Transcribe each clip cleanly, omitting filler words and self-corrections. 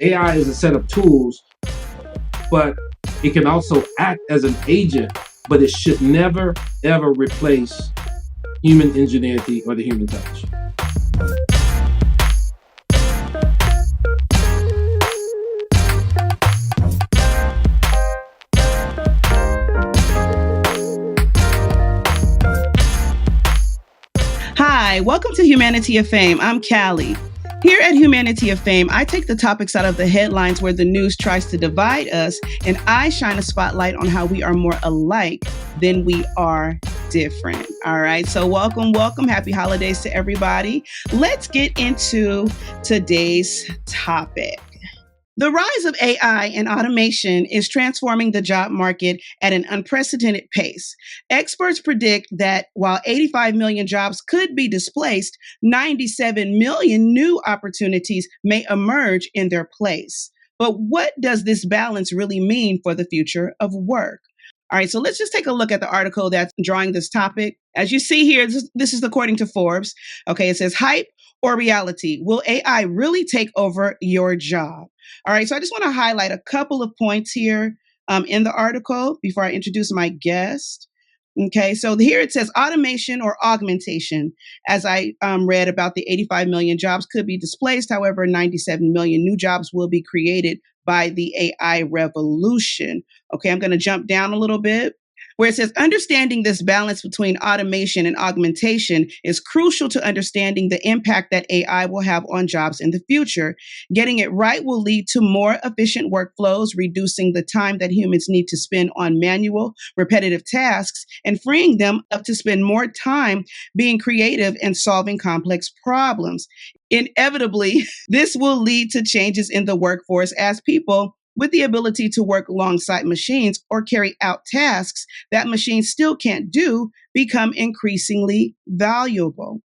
AI is a set of tools, but it can also act as an agent, but it should never, ever replace human ingenuity or the human touch. Hi, welcome to Humanity of Fame. I'm Callie. Here at Humanity of Fame, I take the topics out of the headlines where the news tries to divide us, and I shine a spotlight on how we are more alike than we are different. All right, so welcome. Happy holidays to everybody. Let's get into today's topic. The rise of AI and automation is transforming the job market at an unprecedented pace. Experts predict that while 85 million jobs could be displaced, 97 million new opportunities may emerge in their place. But what does this balance really mean for the future of work? All right, so let's just take a look at the article that's drawing this topic. As you see here, this is according to Forbes. Okay, it says hype or reality. Will AI really take over your job? All right, so I just want to highlight a couple of points here in the article before I introduce my guest. Okay, so here it says automation or augmentation. As I read about the 85 million jobs could be displaced. However, 97 million new jobs will be created by the AI revolution. Okay, I'm going to jump down a little bit where it says understanding this balance between automation and augmentation is crucial to understanding the impact that AI will have on jobs in the future. Getting it right will lead to more efficient workflows, reducing the time that humans need to spend on manual, repetitive tasks, and freeing them up to spend more time being creative and solving complex problems. Inevitably, this will lead to changes in the workforce as people with the ability to work alongside machines or carry out tasks that machines still can't do become increasingly valuable.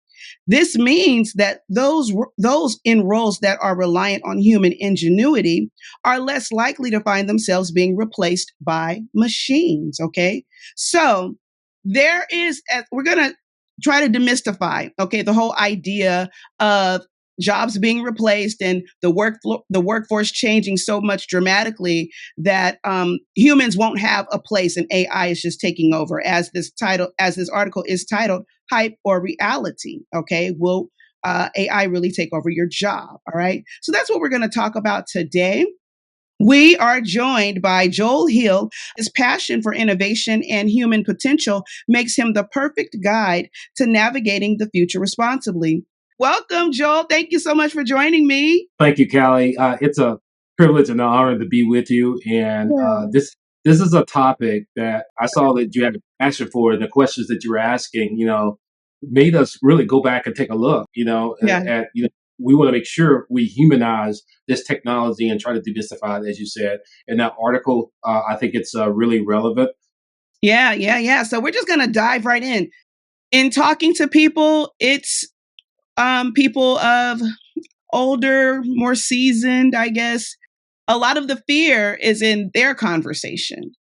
This means that those in roles that are reliant on human ingenuity are less likely to find themselves being replaced by machines. Okay. So we're going to try to demystify, okay, the whole idea of jobs being replaced and the workforce changing so much dramatically that humans won't have a place and AI is just taking over. As this article is titled, "Hype or Reality?" Okay, will AI really take over your job? All right, so that's what we're going to talk about today. We are joined by Joel Hill. His passion for innovation and human potential makes him the perfect guide to navigating the future responsibly. Welcome, Joel. Thank you so much for joining me. Thank you, Callie. It's a privilege and an honor to be with you. And this is a topic that I saw that you had a passion for, and the questions that you were asking, made us really go back and take a look, Yeah. at we want to make sure we humanize this technology and try to demystify it, as you said. In that article, I think it's really relevant. Yeah. So we're just going to dive right in. In talking to people, it's people of older, more seasoned, I guess. A lot of the fear is in their conversation.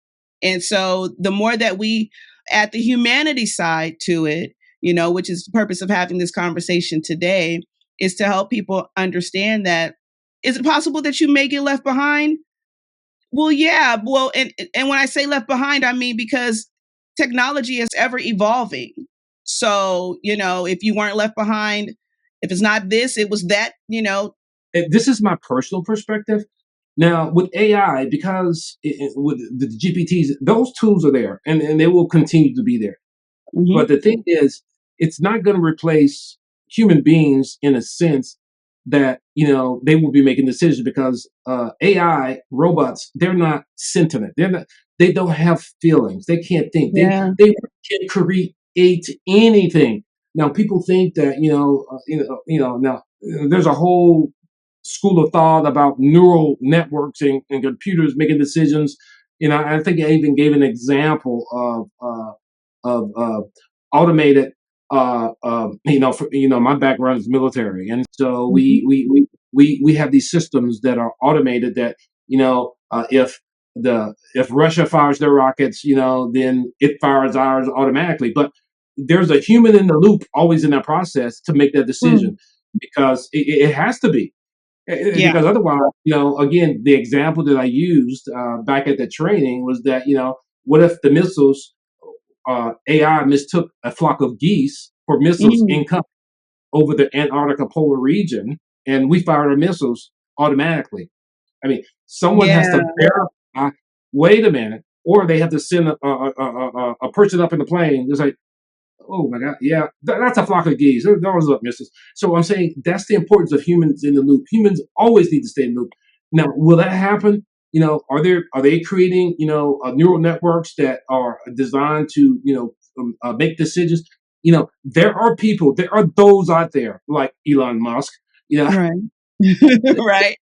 And so the more that we add the humanity side to it, which is the purpose of having this conversation today, is to help people understand that is it possible that you may get left behind? Well, yeah. Well, and when I say left behind, I mean because technology is ever evolving. So, if you weren't left behind, if it's not this, it was that. And this is my personal perspective. Now, with AI, because with the GPTs, those tools are there and they will continue to be there. Mhm. But the thing is, it's not going to replace human beings in a sense that, they will be making decisions because AI robots, they're not sentient. They don't have feelings. They can't think. Yeah. They can create anything. Now, people think that, now there's a whole school of thought about neural networks and computers making decisions. I think I even gave an example of automated. My background is military, and so Mhm. we have these systems that are automated. That if Russia fires their rockets, then it fires ours automatically. But there's a human in the loop always in that process to make that Mm. decision because it has to be. Yeah. Because otherwise, again, the example that I used back at the training was that, what if the missiles, AI mistook a flock of geese for missiles Mm, incoming over the Antarctica polar region, and we fired our missiles automatically? I mean, someone has yeah. to verify. Wait a minute, or they have to send a person up in the plane. It's like, oh my God, yeah, that's a flock of geese. Those are misses. So I'm saying that's the importance of humans in the loop. Humans always need to stay in the loop. Now, will that happen? Are they creating neural networks that are designed to make decisions? There are people, there are those out there like Elon Musk. You know, Right. Right.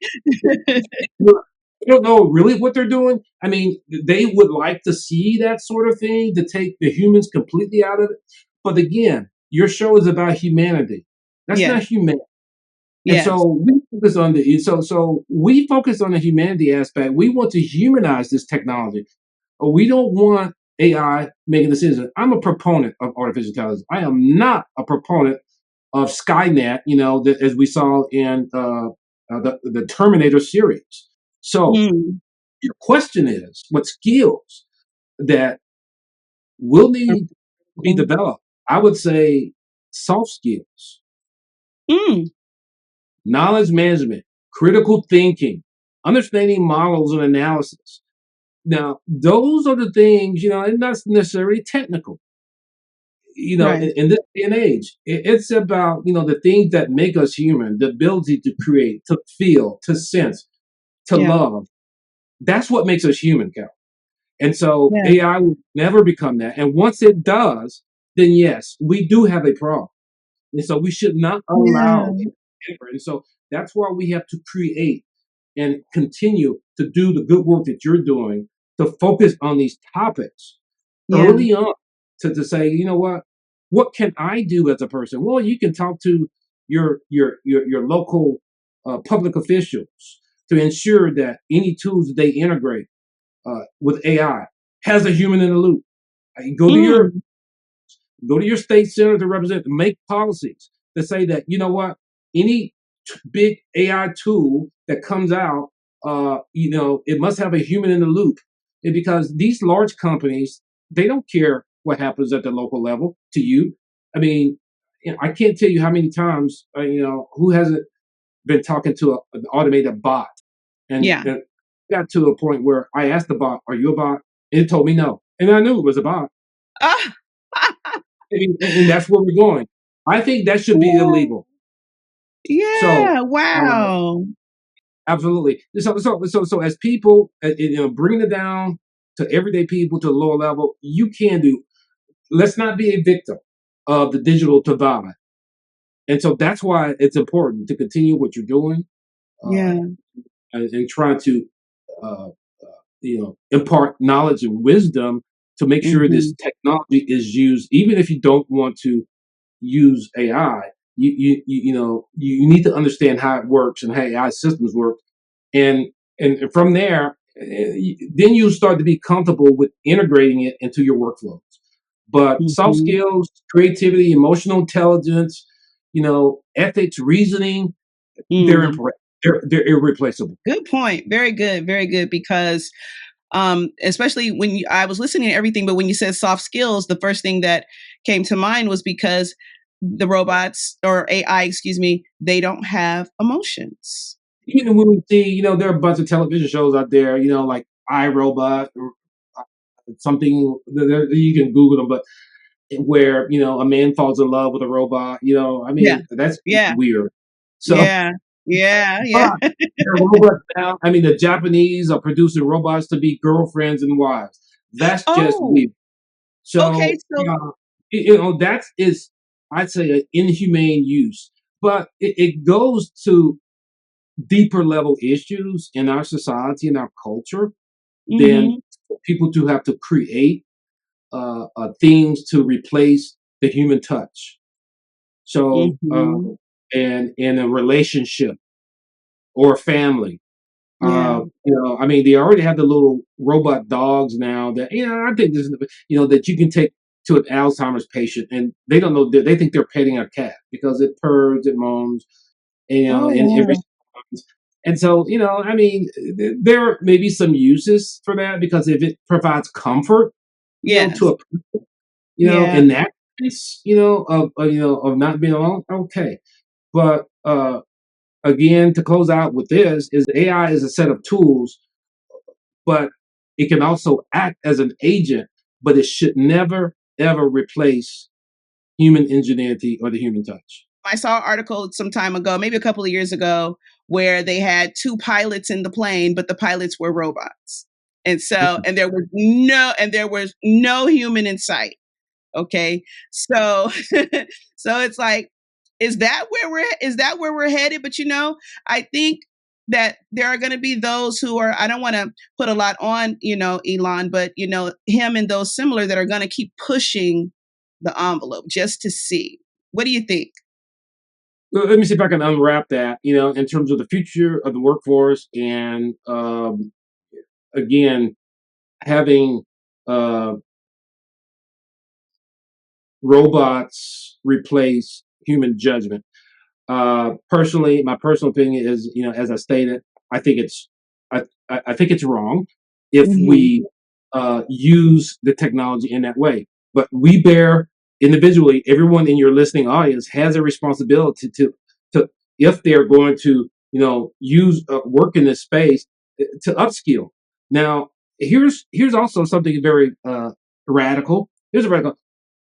I don't know really what they're doing. I mean, they would like to see that sort of thing to take the humans completely out of it. But again, your show is about humanity. That's Yes. not human. And Yes. so we focus on the humanity aspect. We want to humanize this technology. We don't want AI making decisions. I'm a proponent of artificial intelligence. I am not a proponent of Skynet, as we saw in the Terminator series. So Mm. your question is, what skills that will need to be developed? I would say soft skills, Mm. knowledge management, critical thinking, understanding models and analysis. Now, those are the things, and not necessarily technical. Right. In this day and age, it's about, the things that make us human, the ability to create, to feel, to sense, to Yeah. love. That's what makes us human, Cal. And so Yeah. AI will never become that. And once it does, then yes, we do have a problem. And so we should not allow Yeah. it to ever. And so that's why we have to create and continue to do the good work that you're doing to focus on these topics Yeah. early on to say, what can I do as a person? Well, you can talk to your local public officials to ensure that any tools that they integrate with AI has a human in the loop. Go to your Mm. go to your state senator to represent, make policies that say that any big AI tool that comes out, it must have a human in the loop, and because these large companies, they don't care what happens at the local level to you. I mean, I can't tell you how many times who hasn't been talking to an automated bot, and, Yeah. and got to a point where I asked the bot, "Are you a bot?" And it told me no, and I knew it was a bot. Ah. And that's where we're going. I think that should be Yeah. illegal. So, Yeah. uh, Wow. absolutely. So as people, bringing it down to everyday people to a lower level, you can do. Let's not be a victim of the digital divide. And so that's why it's important to continue what you're doing, uh, Yeah. and trying to, uh, impart knowledge and wisdom to make sure this Mhm. technology is used, even if you don't want to use AI. You need to understand how it works and how AI systems work, and from there, then you start to be comfortable with integrating it into your workflows. But soft Mhm. skills, creativity, emotional intelligence, ethics, reasoning, they're Mm. impre- they're irreplaceable. Good point. Very good. Very good. Because especially when I was listening to everything, but when you said soft skills, the first thing that came to mind was because the robots or AI, excuse me, they don't have emotions. Even when we see, there are a bunch of television shows out there, like iRobot or something. You can Google them, but where a man falls in love with a robot. I Yeah. mean, that's Yeah. weird. So, Yeah. Yeah. Yeah. but there are robots now. I mean, the Japanese are producing robots to be girlfriends and wives. That's just Oh, weird. okay. So, So, that is, I'd say, an inhumane use. But it goes to deeper level issues in our society and our culture than hmm for people to have to create things to replace the human touch. So, hmm and in a relationship or a family, yeah. I mean, they already have the little robot dogs now that, I think this is, that you can take to an Alzheimer's patient and they don't know, they think they're petting a cat because it purrs, it moans, Oh, and it wow. responds. And so, I mean, there may be some uses for that because if it provides comfort, to Yes. a, Yeah. in that case, of not being alone, okay. But again, to close out with this, is AI is a set of tools, but it can also act as an agent, but it should never ever replace human ingenuity or the human touch. I saw an article some time ago, maybe a couple of years ago, where they had two pilots in the plane, but the pilots were robots. And there was no human in sight. Okay. So so it's like, is that where we're headed? But I think that there are going to be those who are, I don't want to put a lot on, Elon, but him and those similar that are going to keep pushing the envelope just to see. What do you think? Well, let me see if I can unwrap that, in terms of the future of the workforce and, again, having uh, robots replace human judgment. Personally, my personal opinion is, as I stated, I think it's, I think it's wrong if Hmm. we use the technology in that way. But we bear individually, everyone in your listening audience has a responsibility to if they're going to, use work in this space to upskill. Now, here's also something very radical. Here's a radical.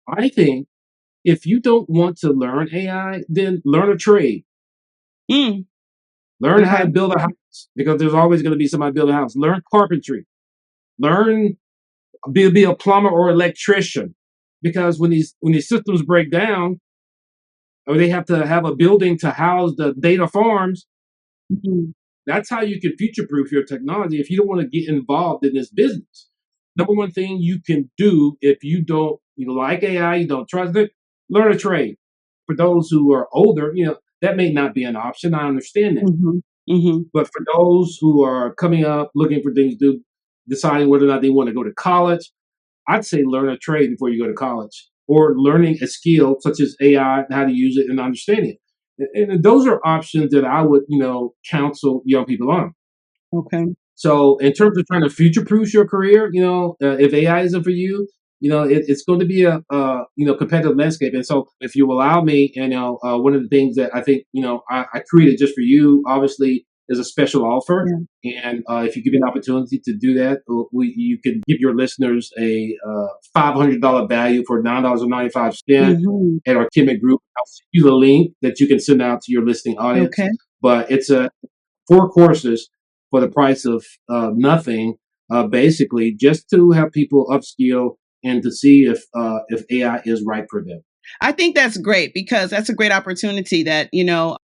I think if you don't want to learn AI, then learn a trade. Mm, Learn how okay. to build a house because there's always going to be somebody build a house. Learn carpentry. Learn be a plumber or electrician because when these systems break down or they have to have a building to house the data farms, Mhm. that's how you can future proof your technology if you don't want to get involved in this business. Number one thing you can do if you don't like AI, you don't trust it, learn a trade. For those who are older, that may not be an option. I understand that. Mhm. Mhm. But for those who are coming up, looking for things to do, deciding whether or not they want to go to college, I'd say learn a trade before you go to college or learning a skill such as AI, how to use it and understanding it. And those are options that I would, counsel young people on. Okay. So in terms of trying to future proof your career, if AI isn't for you, it's going to be a competitive landscape. And so if you allow me, one of the things that I think I created just for you, obviously, is a special offer. Yeah. And if you give me an opportunity to do that, you can give your listeners a $500 value for $9.95 Mhm. at our Kimmitt Group. I'll send you the link that you can send out to your listening audience. Okay. But it's a 4 courses for the price of nothing, basically, just to have people upskill and to see if AI is right for them. I think that's great because that's a great opportunity that,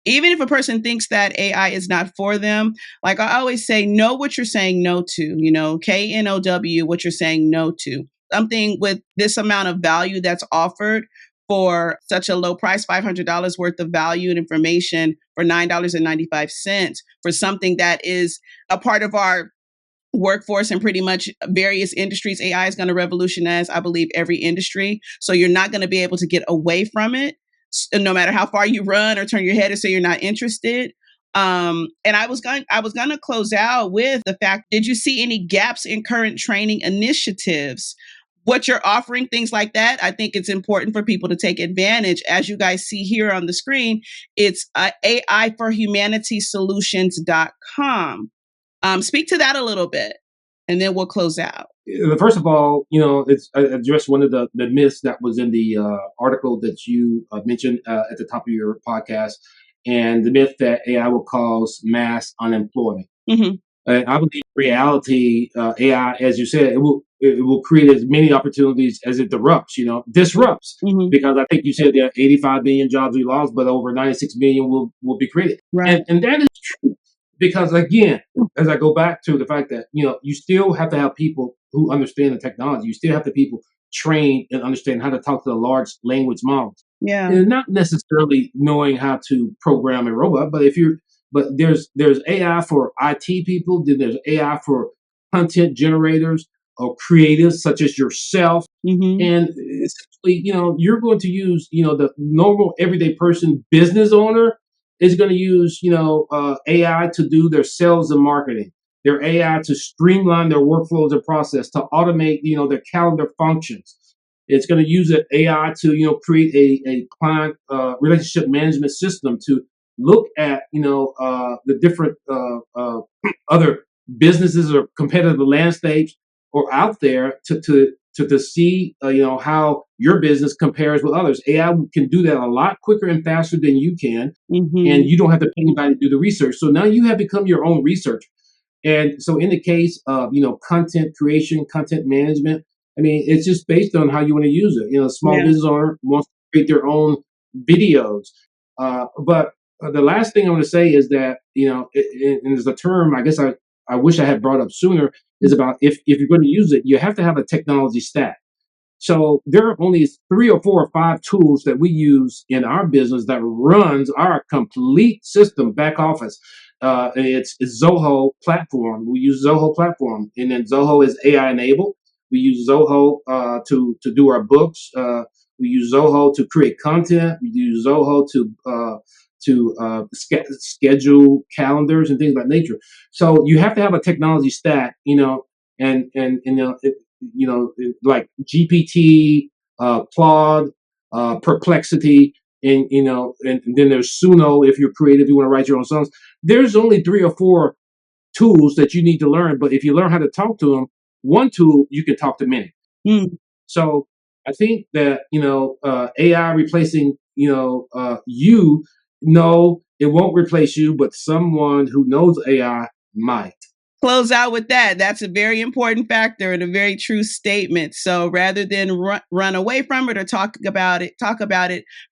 even if a person thinks that AI is not for them, like I always say, know what you're saying no to, KNOW, what you're saying no to. Something with this amount of value that's offered for such a low price, $500 worth of value and information for $9.95 for something that is a part of our workforce in pretty much various industries. AI is going to revolutionize, I believe, every industry. So you're not going to be able to get away from it, no matter how far you run or turn your head and say you're not interested. And I was going to close out with the fact: did you see any gaps in current training initiatives? What you're offering, things like that, I think it's important for people to take advantage. As you guys see here on the screen, it's AI for Humanity Solutions.com. Speak to that a little bit, and then we'll close out. First of all, it's I addressed one of the myths that was in the article that you mentioned at the top of your podcast, and the myth that AI will cause mass unemployment. Hmm. I believe reality, AI, as you said, it will create as many opportunities as it disrupts. Hmm. Because I think you said there are 85 million jobs we lost, but over 96 million will be created, Right. and that is true. Because again, as I go back to the fact that you still have to have people who understand the technology. You still have to people trained and understand how to talk to the large language models, Yeah. and not necessarily knowing how to program a robot. But there's AI for IT people. Then there's AI for content generators or creatives such as yourself. Hmm. And essentially, you're going to use the normal everyday person business owner. is going to use, AI to do their sales and marketing, their AI to streamline their workflows and process, to automate, their calendar functions. It's going to use AI to, create a client relationship management system to look at, the different other businesses or competitive landscapes or out there to see, how your business compares with others. AI can do that a lot quicker and faster than you can, and you don't have to pay anybody to do the research. So now you have become your own researcher. And so, in the case of content creation, content management, I mean, it's just based on how you want to use it. A small business owner wants to create their own videos, but the last thing I want to say is that and there's a term I guess I wish I had brought up sooner, is about if you're going to use it, you have to have a technology stack. So there are only 3 or 4 or 5 tools that we use in our business that runs our complete system back office. It's Zoho platform. We use Zoho platform, and then Zoho is AI enabled. We use Zoho to do our books. We use Zoho to create content. We use Zoho to schedule calendars and things of that nature. So you have to have a technology stack, like GPT, Claude, Perplexity, and then there's Suno if you're creative, you want to write your own songs. There's only 3 or 4 tools that you need to learn, but if you learn how to talk to them, one tool you can talk to many. So I think that AI replacing you, no, it won't replace you, but someone who knows AI might. Close out with that. That's a very important factor and a very true statement. So rather than run away from it or talk about it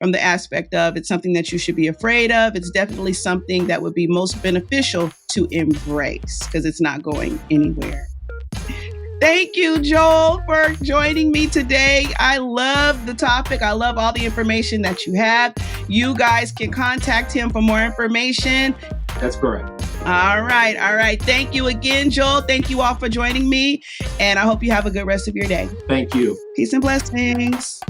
from the aspect of it's something that you should be afraid of. It's definitely something that would be most beneficial to embrace because it's not going anywhere. Thank you, Joel, for joining me today. I love the topic. I love all the information that you have. You guys can contact him for more information. That's correct. All right. Thank you again, Joel. Thank you all for joining me. And I hope you have a good rest of your day. Thank you. Peace and blessings.